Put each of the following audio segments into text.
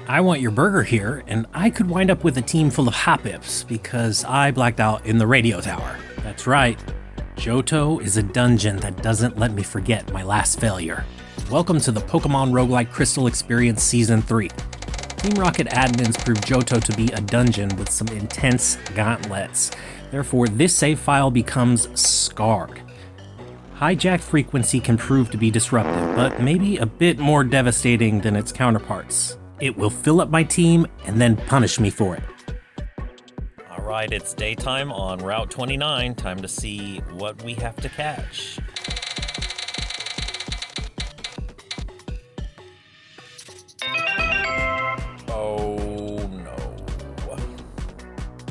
I want your burger here, and I could wind up with a team full of hop-ips because I blacked out in the radio tower. That's right, Johto is a dungeon that doesn't let me forget my last failure. Welcome to the Pokemon Roguelike Crystal Experience Season 3. Team Rocket admins proved Johto to be a dungeon with some intense gauntlets. Therefore, this save file becomes scarred. Hijack frequency can prove to be disruptive, but maybe a bit more devastating than its counterparts. It will fill up my team and then punish me for it. Alright, it's daytime on Route 29. Time to see what we have to catch. Oh no.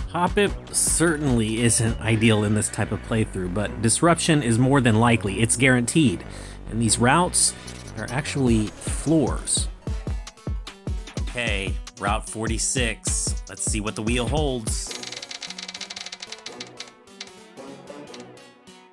Hop-Ip certainly isn't ideal in this type of playthrough, but disruption is more than likely. It's guaranteed. And these routes are actually floors. Okay, Route 46. Let's see what the wheel holds.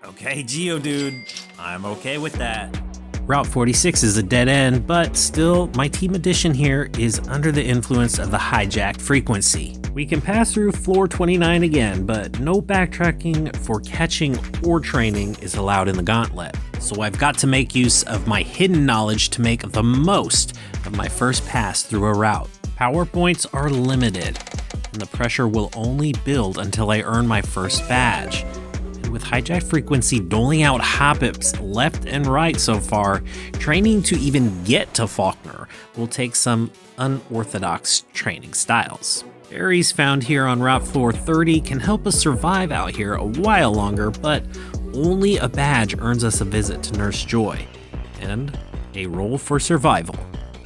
Okay, Geodude. I'm okay with that. Route 46 is a dead end, but still, my team addition here is under the influence of the hijacked frequency. We can pass through floor 29 again, but no backtracking for catching or training is allowed in the gauntlet. So I've got to make use of my hidden knowledge to make the most of my first pass through a route. Power points are limited, and the pressure will only build until I earn my first badge. With hijack frequency doling out hop-ips left and right so far, training to even get to Faulkner will take some unorthodox training styles. Berries found here on Route Floor 30 can help us survive out here a while longer, but only a badge earns us a visit to Nurse Joy, and a roll for survival.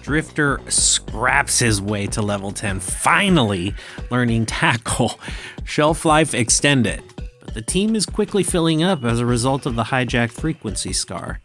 Drifter scraps his way to level 10, finally learning Tackle. Shelf life extended. The team is quickly filling up as a result of the hijack frequency scar.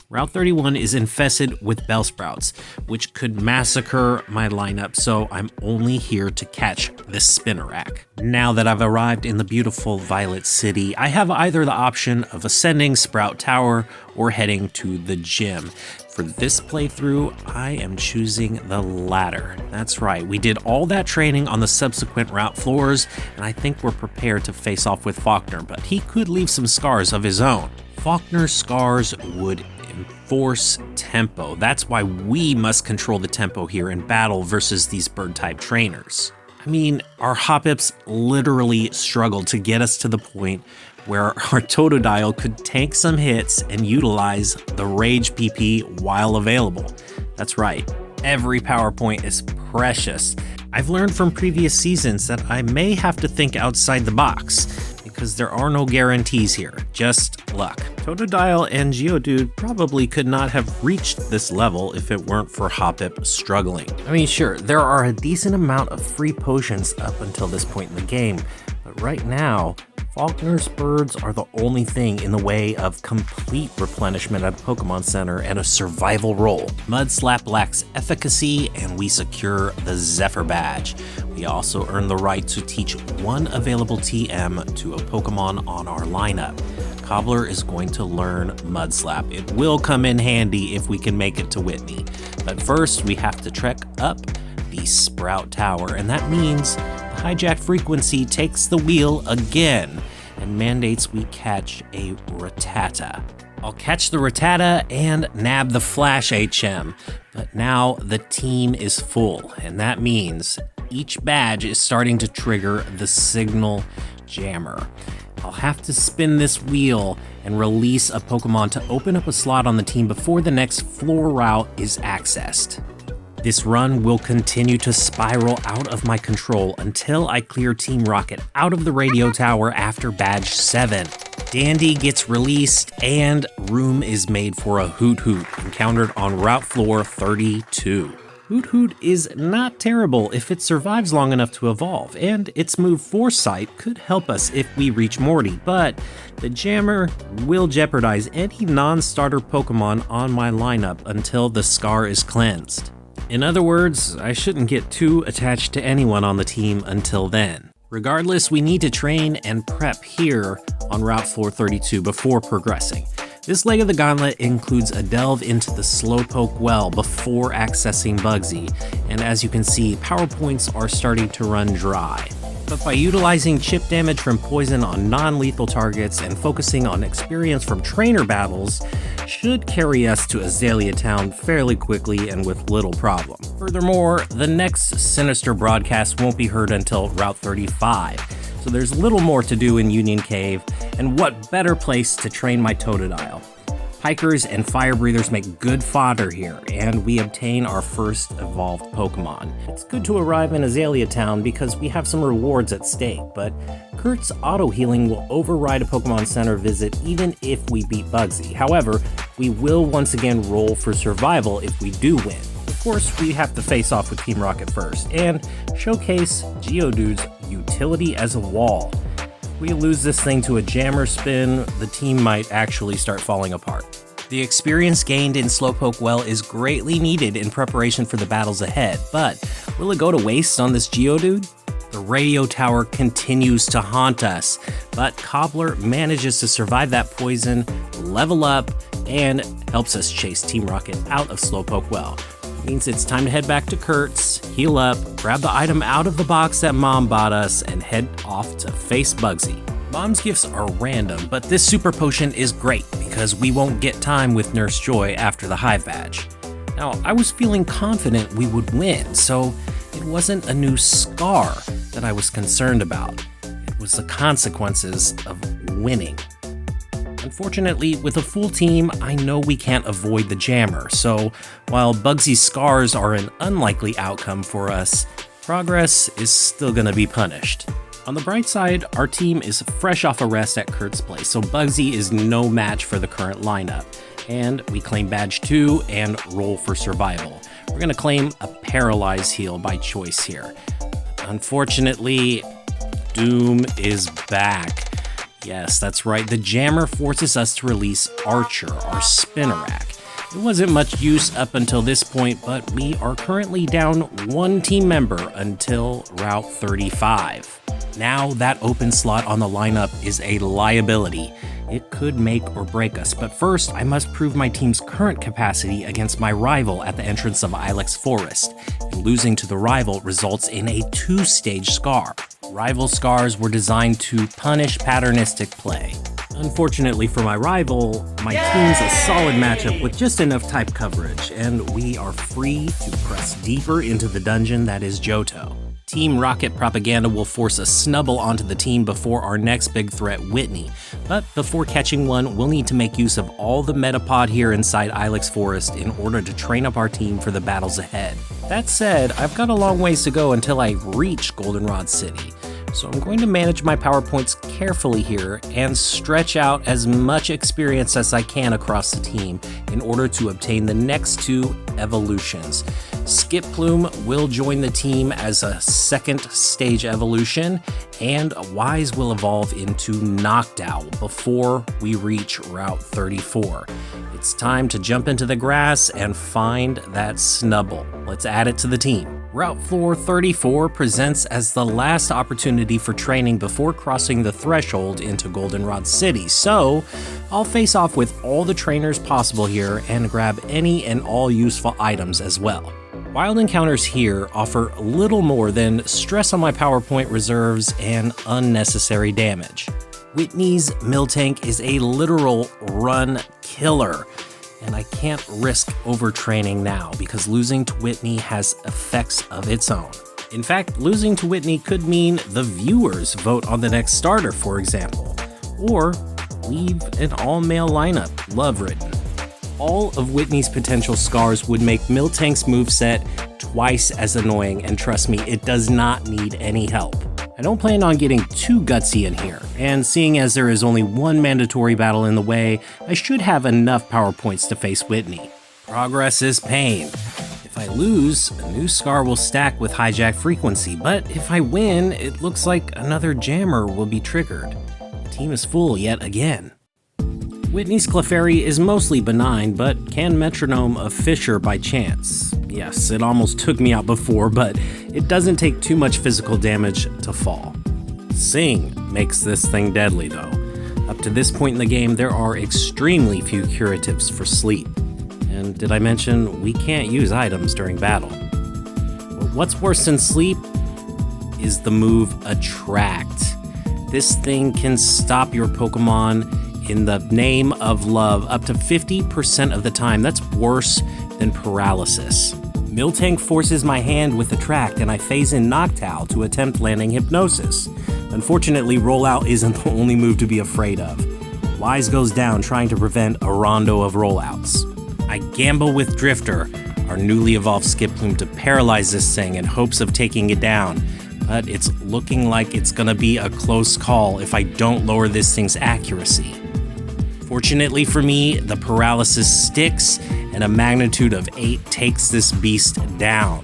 Route 31 is infested with Bellsprouts, which could massacre my lineup, so I'm only here to catch this Spinnerack. Now that I've arrived in the beautiful Violet City, I have either the option of ascending Sprout Tower or heading to the gym. For this playthrough, I am choosing the latter. That's right, we did all that training on the subsequent route floors, and I think we're prepared to face off with Faulkner, but he could leave some scars of his own. Faulkner's scars would enforce tempo. That's why we must control the tempo here in battle versus these bird-type trainers. I mean, our hop-ips literally struggled to get us to the point where our Totodile could take some hits and utilize the Rage PP while available. That's right, every power point is precious. I've learned from previous seasons that I may have to think outside the box, because there are no guarantees here, just luck. Totodile and Geodude probably could not have reached this level if it weren't for Hop-Ip struggling. I mean, sure, there are a decent amount of free potions up until this point in the game, but right now, Faulkner's birds are the only thing in the way of complete replenishment at Pokemon Center and a survival roll. Mud Slap lacks efficacy, and we secure the Zephyr badge. We also earn the right to teach one available TM to a Pokemon on our lineup. Cobbler is going to learn Mud Slap. It will come in handy if we can make it to Whitney. But first, we have to trek up the Sprout Tower, and that means the hijack frequency takes the wheel again and mandates we catch a Rattata. I'll catch the Rattata and nab the Flash HM, but now the team is full, and that means each badge is starting to trigger the Signal Jammer. I'll have to spin this wheel and release a Pokemon to open up a slot on the team before the next floor route is accessed. This run will continue to spiral out of my control until I clear Team Rocket out of the radio tower after badge 7. Dandy gets released and room is made for a Hoot Hoot encountered on route floor 32. Hoot Hoot is not terrible if it survives long enough to evolve, and its move Foresight could help us if we reach Morty, but the Jammer will jeopardize any non-starter Pokemon on my lineup until the scar is cleansed. In other words, I shouldn't get too attached to anyone on the team until then. Regardless, we need to train and prep here on Route 432 before progressing. This leg of the gauntlet includes a delve into the Slowpoke well before accessing Bugsy, and as you can see, power points are starting to run dry. But by utilizing chip damage from poison on non-lethal targets and focusing on experience from trainer battles, should carry us to Azalea Town fairly quickly and with little problem. Furthermore, the next Sinister broadcast won't be heard until Route 35, so there's little more to do in Union Cave, and what better place to train my Totodile. Pikers and Fire Breathers make good fodder here, and we obtain our first evolved Pokemon. It's good to arrive in Azalea Town because we have some rewards at stake, but Kurt's auto-healing will override a Pokemon Center visit even if we beat Bugsy. However, we will once again roll for survival if we do win. Of course, we have to face off with Team Rocket first, and showcase Geodude's utility as a wall. If we lose this thing to a jammer spin, the team might actually start falling apart. The experience gained in Slowpoke Well is greatly needed in preparation for the battles ahead, but will it go to waste on this Geodude? The radio tower continues to haunt us, but Cobbler manages to survive that poison, level up, and helps us chase Team Rocket out of Slowpoke Well. Means it's time to head back to Kurt's, heal up, grab the item out of the box that Mom bought us, and head off to face Bugsy. Mom's gifts are random, but this super potion is great because we won't get time with Nurse Joy after the Hive badge. Now, I was feeling confident we would win, so it wasn't a new scar that I was concerned about. It was the consequences of winning. Unfortunately, with a full team, I know we can't avoid the jammer, so while Bugsy's scars are an unlikely outcome for us, progress is still gonna be punished. On the bright side, our team is fresh off a rest at Kurt's place, so Bugsy is no match for the current lineup, and we claim badge 2 and roll for survival. We're gonna claim a paralyze heal by choice here. Unfortunately, Doom is back. Yes, that's right, the jammer forces us to release Archer, our Spinarak. It wasn't much use up until this point, but we are currently down one team member until Route 35. Now that open slot on the lineup is a liability. It could make or break us, but first I must prove my team's current capacity against my rival at the entrance of Ilex Forest. And losing to the rival results in a 2-stage scar. Rival scars were designed to punish patternistic play. Unfortunately for my rival, my team's a solid matchup with just enough type coverage, and we are free to press deeper into the dungeon that is Johto. Team Rocket propaganda will force a snubble onto the team before our next big threat, Whitney. But before catching one, we'll need to make use of all the Metapod here inside Ilex Forest in order to train up our team for the battles ahead. That said, I've got a long ways to go until I reach Goldenrod City, so I'm going to manage my power points carefully here and stretch out as much experience as I can across the team in order to obtain the next 2 evolutions. Skip Plume will join the team as a 2nd stage evolution, and Wise will evolve into Noctowl before we reach Route 34. It's time to jump into the grass and find that Snubble. Let's add it to the team. Route 434 presents as the last opportunity for training before crossing the threshold into Goldenrod City, so I'll face off with all the trainers possible here and grab any and all useful items as well. Wild encounters here offer little more than stress on my PowerPoint reserves and unnecessary damage. Whitney's Miltank is a literal run killer, and I can't risk overtraining now because losing to Whitney has effects of its own. In fact, losing to Whitney could mean the viewers vote on the next starter, for example, or leave an all-male lineup, love written. All of Whitney's potential scars would make Miltank's moveset twice as annoying, and trust me, it does not need any help. I don't plan on getting too gutsy in here, and seeing as there is only one mandatory battle in the way, I should have enough power points to face Whitney. Progress is pain. If I lose, a new scar will stack with hijack frequency, but if I win, it looks like another jammer will be triggered. The team is full yet again. Whitney's Clefairy is mostly benign, but can metronome a Fisher by chance. Yes, it almost took me out before, but it doesn't take too much physical damage to fall. Sing makes this thing deadly though. A Up to this point in the game, there are extremely few curatives for sleep. And did I mention we can't use items during battle? But what's worse than sleep is the move Attract. This thing can stop your Pokemon in the name of love up to 50% of the time. That's worse than paralysis. Miltank forces my hand with Attract, and I phase in Noctowl to attempt landing Hypnosis. Unfortunately, Rollout isn't the only move to be afraid of. Wise goes down trying to prevent a rondo of rollouts. I gamble with Drifter, our newly evolved Skiploom, to paralyze this thing in hopes of taking it down, but it's looking like it's gonna be a close call if I don't lower this thing's accuracy. Fortunately for me, the paralysis sticks, and a magnitude of 8 takes this beast down.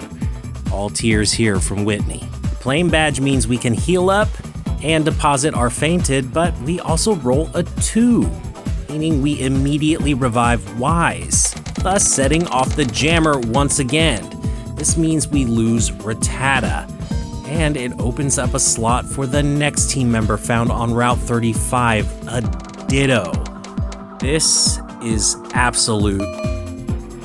All tears here from Whitney. The Flame Badge means we can heal up and deposit our fainted, but we also roll a 2, meaning we immediately revive Wise, thus setting off the jammer once again. This means we lose Rattata, and it opens up a slot for the next team member found on Route 35, a Ditto. This is absolute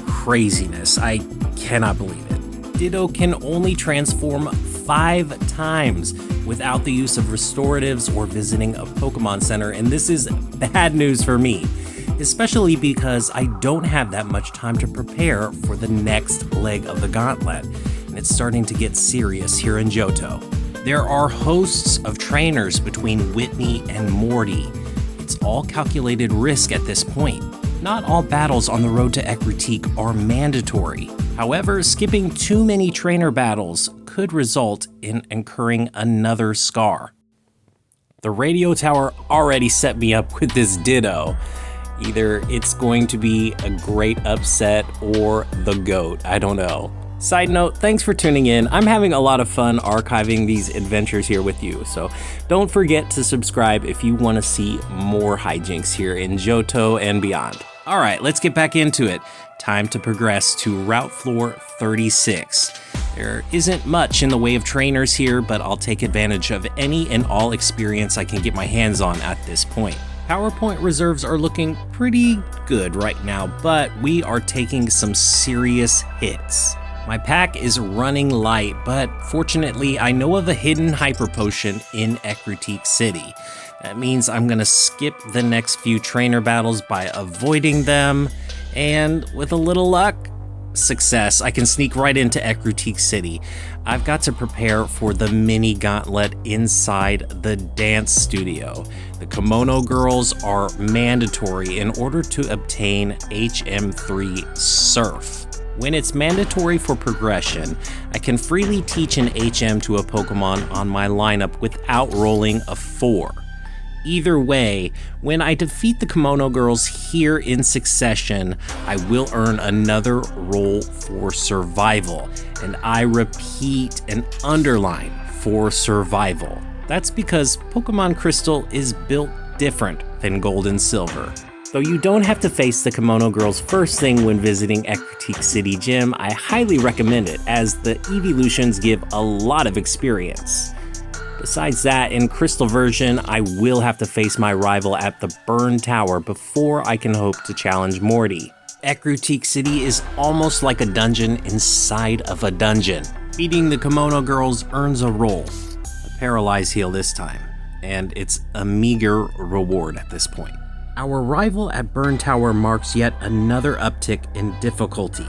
craziness. I cannot believe it. Ditto can only transform 5 times without the use of restoratives or visiting a Pokemon Center, and this is bad news for me, especially because I don't have that much time to prepare for the next leg of the gauntlet, and it's starting to get serious here in Johto. There are hosts of trainers between Whitney and Morty. It's all calculated risk at this point. Not all battles on the road to Ecruteak are mandatory. However, skipping too many trainer battles could result in incurring another scar. The radio tower already set me up with this Ditto. Either it's going to be a great upset or the GOAT, I don't know. Side note, thanks for tuning in. I'm having a lot of fun archiving these adventures here with you, so don't forget to subscribe if you want to see more hijinks here in Johto and beyond. Alright, let's get back into it. Time to progress to Route Floor 36. There isn't much in the way of trainers here, but I'll take advantage of any and all experience I can get my hands on at this point. PowerPoint reserves are looking pretty good right now, but we are taking some serious hits. My pack is running light, but fortunately I know of a hidden hyper potion in Ecruteak City. That means I'm gonna skip the next few trainer battles by avoiding them, and with a little luck, success, I can sneak right into Ecruteak City. I've got to prepare for the mini gauntlet inside the dance studio. The Kimono Girls are mandatory in order to obtain HM3 Surf. When it's mandatory for progression, I can freely teach an HM to a Pokemon on my lineup without rolling a 4. Either way, when I defeat the Kimono Girls here in succession, I will earn another roll for survival, and I repeat and underline for survival. That's because Pokemon Crystal is built different than Gold and Silver. Though you don't have to face the Kimono Girls first thing when visiting Ecruteak City Gym, I highly recommend it, as the evolutions give a lot of experience. Besides that, in Crystal version, I will have to face my rival at the Burn Tower before I can hope to challenge Morty. Ecruteak City is almost like a dungeon inside of a dungeon. Beating the Kimono Girls earns a roll, a Paralyze Heal this time, and it's a meager reward at this point. Our arrival at Burn Tower marks yet another uptick in difficulty.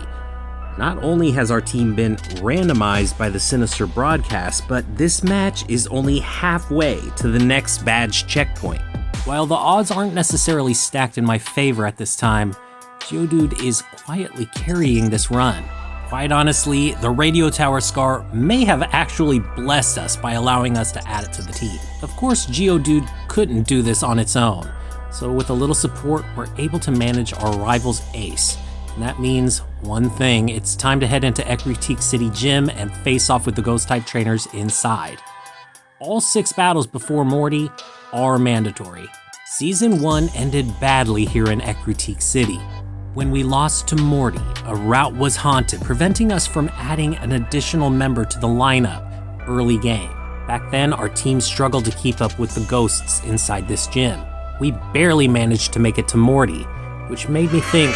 Not only has our team been randomized by the Sinister broadcast, but this match is only halfway to the next badge checkpoint. While the odds aren't necessarily stacked in my favor at this time, Geodude is quietly carrying this run. Quite honestly, the radio tower scar may have actually blessed us by allowing us to add it to the team. Of course, Geodude couldn't do this on its own, so with a little support, we're able to manage our rival's ace. And that means one thing, it's time to head into Ecruteak City Gym and face off with the Ghost-type trainers inside. All 6 battles before Morty are mandatory. Season 1 ended badly here in Ecruteak City. When we lost to Morty, a route was haunted, preventing us from adding an additional member to the lineup early game. Back then, our team struggled to keep up with the ghosts inside this gym. we barely managed to make it to Morty, which made me think,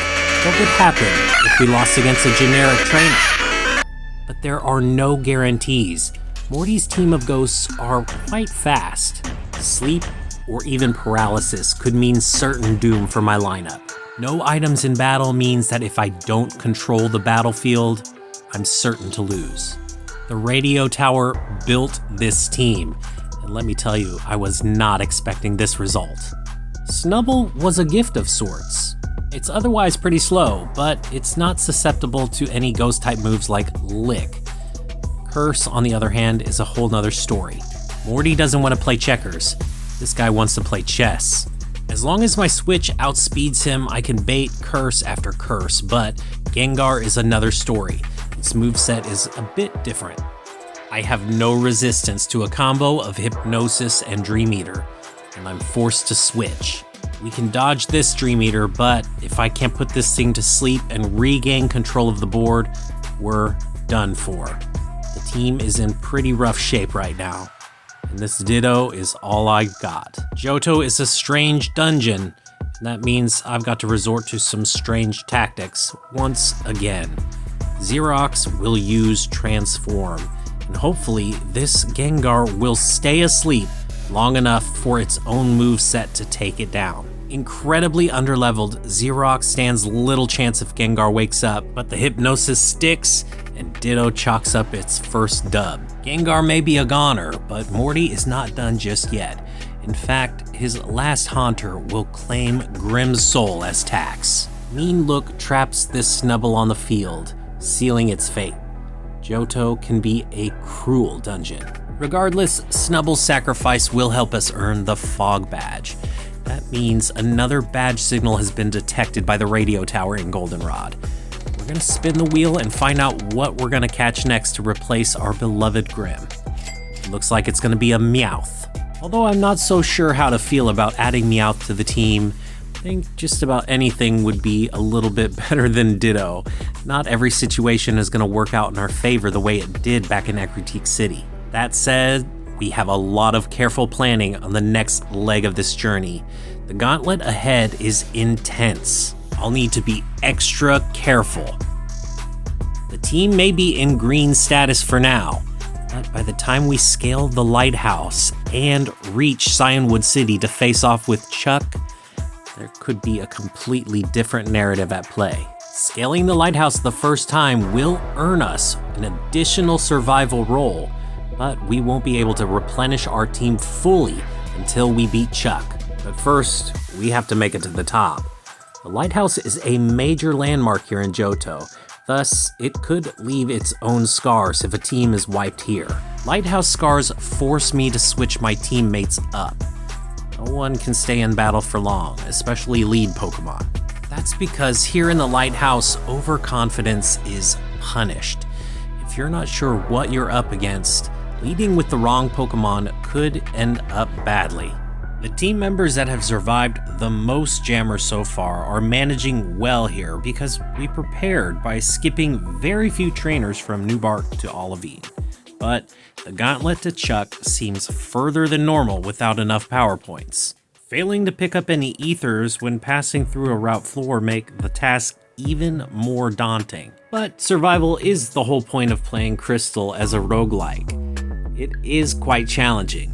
what would happen if we lost against a generic trainer? But there are no guarantees. Morty's team of ghosts are quite fast. Sleep or even paralysis could mean certain doom for my lineup. No items in battle means that if I don't control the battlefield, I'm certain to lose. The radio tower built this team, and let me tell you, I was not expecting this result. Snubble was a gift of sorts. It's otherwise pretty slow, but it's not susceptible to any ghost-type moves like Lick. Curse, on the other hand, is a whole nother story. Morty doesn't want to play checkers. This guy wants to play chess. As long as my switch outspeeds him, I can bait curse after curse, but Gengar is another story. Its moveset is a bit different. I have no resistance to a combo of Hypnosis and Dream Eater, and I'm forced to switch. We can dodge this Dream Eater, but if I can't put this thing to sleep and regain control of the board, we're done for. The team is in pretty rough shape right now, and this Ditto is all I got. Johto is a strange dungeon, and that means I've got to resort to some strange tactics once again. Xerox will use Transform, and hopefully this Gengar will stay asleep long enough for its own moveset to take it down. Incredibly underleveled, Xerox stands little chance if Gengar wakes up, but the Hypnosis sticks, and Ditto chalks up its first dub. Gengar may be a goner, but Morty is not done just yet. In fact, his last Haunter will claim Grim's soul as tax. Mean Look traps this Snubble on the field, sealing its fate. Johto can be a cruel dungeon. Regardless, Snubble's sacrifice will help us earn the Fog Badge. That means another badge signal has been detected by the radio tower in Goldenrod. We're gonna spin the wheel and find out what we're gonna catch next to replace our beloved Grim. It looks like it's gonna be a Meowth. Although I'm not so sure how to feel about adding Meowth to the team, I think just about anything would be a little bit better than Ditto. Not every situation is gonna work out in our favor the way it did back in Ecruteak City. That said, we have a lot of careful planning on the next leg of this journey. The gauntlet ahead is intense. I'll need to be extra careful. The team may be in green status for now, but by the time we scale the lighthouse and reach Cyanwood City to face off with Chuck, there could be a completely different narrative at play. Scaling the lighthouse the first time will earn us an additional survival role, but we won't be able to replenish our team fully until we beat Chuck. But first, we have to make it to the top. The lighthouse is a major landmark here in Johto, thus it could leave its own scars if a team is wiped here. Lighthouse scars force me to switch my teammates up. No one can stay in battle for long, especially lead Pokemon. That's because here in the lighthouse, overconfidence is punished. If you're not sure what you're up against, leading with the wrong Pokemon could end up badly. The team members that have survived the most jammers so far are managing well here because we prepared by skipping very few trainers from Newbark to Olivine. But the gauntlet to Chuck seems further than normal without enough power points. Failing to pick up any ethers when passing through a route floor make the task even more daunting. But survival is the whole point of playing Crystal as a roguelike. It is quite challenging.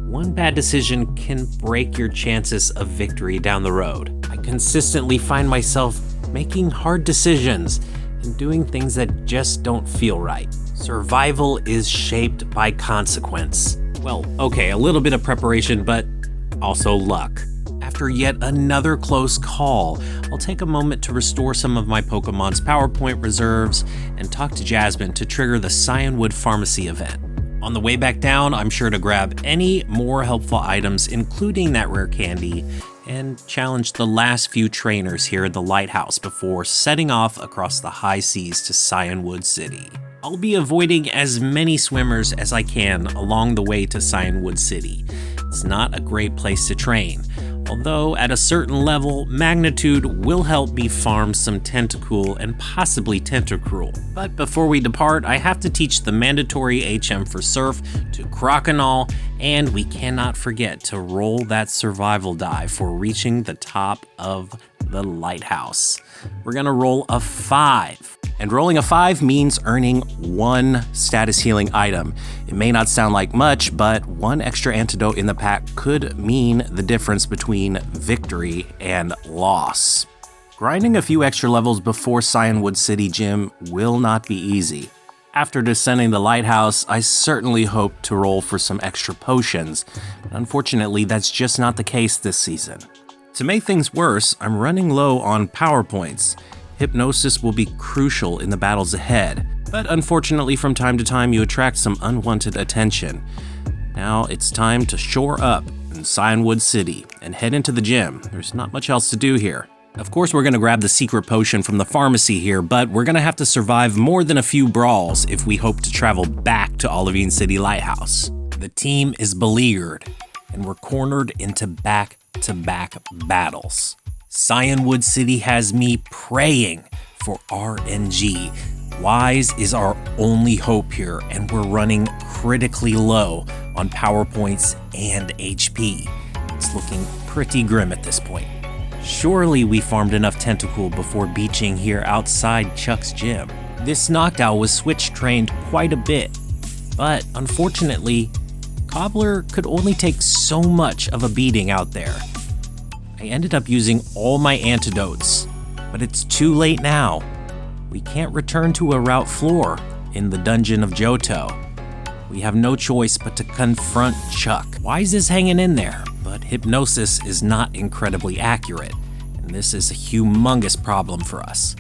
One bad decision can break your chances of victory down the road. I consistently find myself making hard decisions and doing things that just don't feel right. Survival is shaped by consequence. Well, okay, a little bit of preparation, but also luck. After yet another close call, I'll take a moment to restore some of my Pokemon's PowerPoint reserves and talk to Jasmine to trigger the Cyanwood Pharmacy event. On the way back down, I'm sure to grab any more helpful items, including that rare candy, and challenge the last few trainers here at the lighthouse before setting off across the high seas to Cyanwood City. I'll be avoiding as many swimmers as I can along the way to Cyanwood City. It's not a great place to train, Although at a certain level, Magnitude will help me farm some Tentacool and possibly Tentacruel. But before we depart, I have to teach the mandatory HM for Surf to Crokinole, and we cannot forget to roll that survival die for reaching the top of the lighthouse. We're gonna roll a 5. And rolling a 5 means earning 1 status healing item. It may not sound like much, but 1 extra antidote in the pack could mean the difference between victory and loss. Grinding a few extra levels before Cyanwood City Gym will not be easy. After descending the lighthouse, I certainly hoped to roll for some extra potions, but unfortunately that's just not the case this season. To make things worse, I'm running low on power points. Hypnosis will be crucial in the battles ahead, but unfortunately from time to time you attract some unwanted attention. Now it's time to shore up in Cyanwood City and head into the gym. There's not much else to do here. Of course we're going to grab the secret potion from the pharmacy here, but we're going to have to survive more than a few brawls if we hope to travel back to Olivine City Lighthouse. The team is beleaguered, and we're cornered into back-to-back battles. Cyanwood City has me praying for RNG. Wise is our only hope here, and we're running critically low on power points and HP. It's looking pretty grim at this point. Surely we farmed enough Tentacool before beaching here outside Chuck's gym. This Noctowl was switch trained quite a bit, but unfortunately, Cobbler could only take so much of a beating out there. I ended up using all my antidotes, but it's too late now. We can't return to a route floor in the dungeon of Johto. We have no choice but to confront Chuck. Wise is hanging in there, but Hypnosis is not incredibly accurate, and this is a humongous problem for us.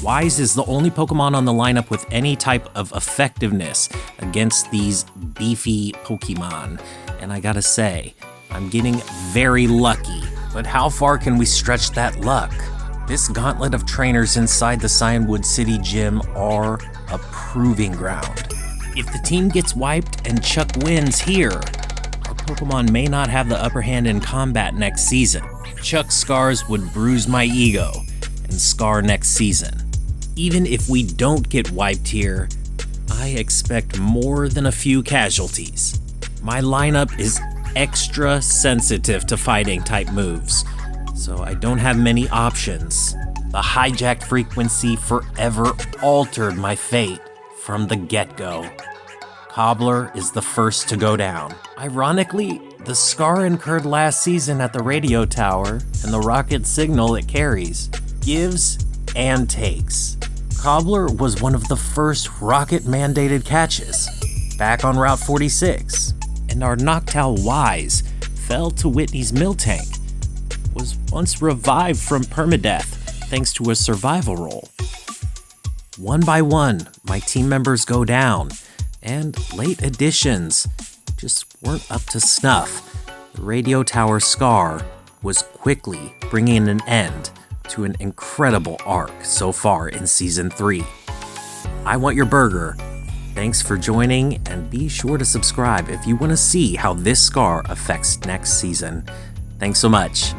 Wise is the only Pokemon on the lineup with any type of effectiveness against these beefy Pokemon, and I gotta say, I'm getting very lucky, but how far can we stretch that luck? This gauntlet of trainers inside the Cyanwood City Gym are a proving ground. If the team gets wiped and Chuck wins here, our Pokemon may not have the upper hand in combat next season. Chuck's scars would bruise my ego and scar next season. Even if we don't get wiped here, I expect more than a few casualties. My lineup is extra sensitive to fighting type moves, so I don't have many options. The hijack frequency forever altered my fate from the get-go. Cobbler is the first to go down. Ironically, the scar incurred last season at the radio tower and the rocket signal it carries gives and takes. Cobbler was one of the first rocket-mandated catches, back on Route 46. And our Noctowl Wise fell to Whitney's Miltank, was once revived from permadeath thanks to a survival roll. One by one, my team members go down, and late additions just weren't up to snuff. The radio tower scar was quickly bringing an end to an incredible arc so far in Season 3. I want your burger. Thanks for joining, and be sure to subscribe if you want to see how this scar affects next season. Thanks so much.